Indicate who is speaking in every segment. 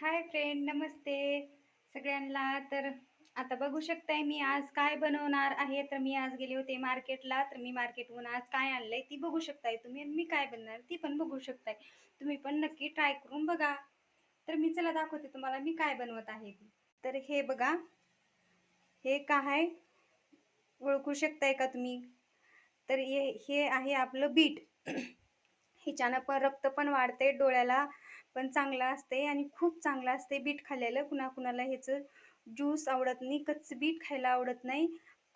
Speaker 1: Hi friend, नमस्ते सगळ्यांना. तर आता बघू शकताय मी आज काय बनवणार आहे. तर मी आज गेले होते मार्केटला. तर मी मार्केटहून आज काय आणलंय ती बघू शकताय तुम्ही, आणि मी काय बनणार ती पण बघू शकताय तुम्ही. पण नक्की ट्राय करून बघा. तर मी चला दाखवते तुम्हाला मी काय बनवत आहे ती. तर हे बघा, हे काय ओळखू शकताय का तुम्ही? तर हे आहे आपलं बीट. हिच्यानं पण रक्त पण वाढते, डोळ्याला पण चांगलं असते आणि खूप चांगलं असते बीट खाल्लेलं. कुणाकुणाला ह्याचं ज्यूस आवडत नाही, कच्चं बीट खायला आवडत नाही,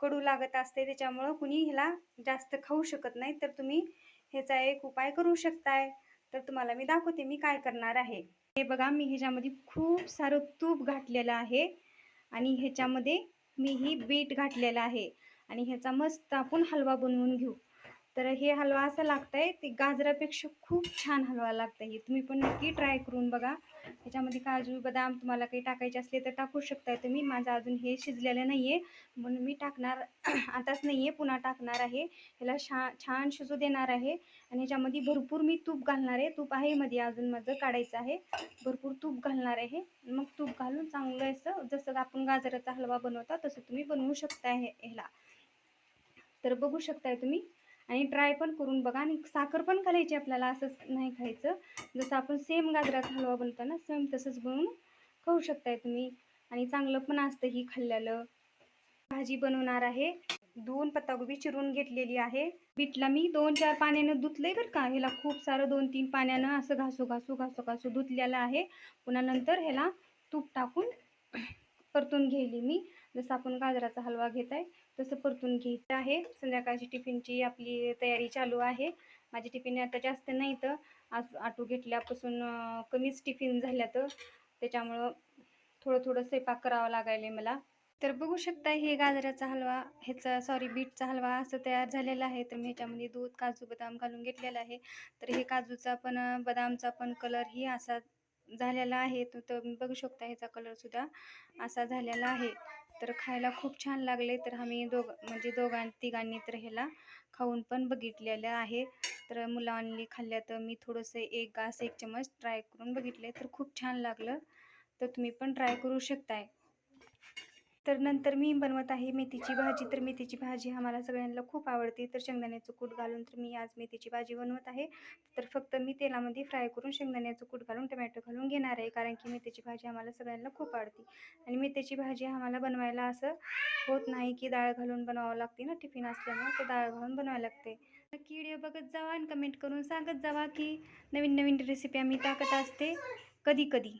Speaker 1: कडू लागत असते, त्याच्यामुळं कुणी ह्याला जास्त खाऊ शकत नाही. तर तुम्ही ह्याचा एक उपाय करू शकताय. तर तुम्हाला मी दाखवते मी काय करणार आहे. हे बघा, मी ह्याच्यामध्ये खूप सारं तूप घातलेलं आहे आणि ह्याच्यामध्ये मी ही बीट घातलेलं आहे आणि ह्याचा मस्त आपण हलवा बनवून घेऊ. तर हे हलवा असं लागतंय, ते गाजरापेक्षा खूप छान हलवा लागतंय. हे तुम्ही पण नक्की ट्राय करून बघा. ह्याच्यामध्ये काजू बदाम तुम्हाला काही टाकायचे असले तर टाकू शकताय तुम्ही. माझं अजून हे शिजलेलं नाहीये म्हणून मी टाकणार आताच नाहीये, पुन्हा टाकणार आहे. ह्याला छान शिजू देणार आहे आणि ह्याच्यामध्ये भरपूर मी तूप घालणार आहे. तूप आहे मध्ये अजून माझं काढायचं आहे. भरपूर तूप घालणार आहे. मग तूप घालून चांगलं असं जसं आपण गाजराचा हलवा बनवता तसं तुम्ही बनवू शकताय ह्याला. तर बघू शकताय तुम्ही आणि ट्राय पण करून बघा. आणि साखर पण घालायची आपल्याला, असंच नाही खायचं. जसं आपण सेम गाजराचा हलवा बनवतो ना, सेम तसंच बनवून खाऊ शकताय तुम्ही. आणि चांगलं पण असतं ही खाल्ल्यालं. भाजी बनवणार आहे. 2 पत्ताकोबी चिरून घेतलेली आहे. बीटला मी 2-4 पाण्यानं धुतलंय बरं का. ह्याला खूप सारं 2-3 पाण्यानं असं घासू धुतलेलं आहे. पुन्हा नंतर ह्याला तूप टाकून परतून घेतली मी. जसं आपण गाजराचा हलवा घेताय तसं परतून घ्यायचं आहे. संध्याकाळची टिफिनची आपली तयारी चालू आहे. माझी टिफिन आता जास्त नाही, तर आज आटू घेतल्यापासून कमीच टिफिन झाल्या, तर त्याच्यामुळं थोडं स्वयंपाक करावा लागायला मला. तर बघू शकता हे गाजराचा हलवा, बीटचा हलवा असं तयार झालेला आहे. तर मी ह्याच्यामध्ये दूध, काजू, बदाम घालून घेतलेला आहे. तर हे काजूचा पण बदामचा पण कलर ही असा झालेला आहे. तर बघू शकता ह्याचा कलर सुद्धा असा झालेला आहे. तर खायला खूप छान लागले. तर आम्ही तिघांनी तर ह्याला खाऊन पण बघितलेलं आहे. तर मुलांनी खाल्ल्या, तर मी थोडंसं 1 चमच ट्राय करून बघितले, तर खूप छान लागलं. तर तुम्ही पण ट्राय करू शकताय. तर नंतर मी बनवत आहे मेथीची भाजी. तर मेथीची भाजी आम्हाला सगळ्यांना खूप आवडते. तर शेंगदाण्याचं कूट घालून तर मी आज मेथीची भाजी बनवत आहे. तर फक्त मी तेलामध्ये फ्राय करून शेंगदाण्याचं कूट घालून टमॅटो घालून घेणार आहे, कारण की मेथीची भाजी आम्हाला सगळ्यांना खूप आवडते. आणि मेथीची भाजी आम्हाला बनवायला असं होत नाही की डाळ घालून बनवावं लागते ना, टिफिन असल्यामुळे तर डाळ घालून बनवायला लागते. नक्की व्हिडिओ बघत जावा आणि कमेंट करून सांगत जावा की नवीन नवीन रेसिपी आम्ही टाकत असते कधी कधी.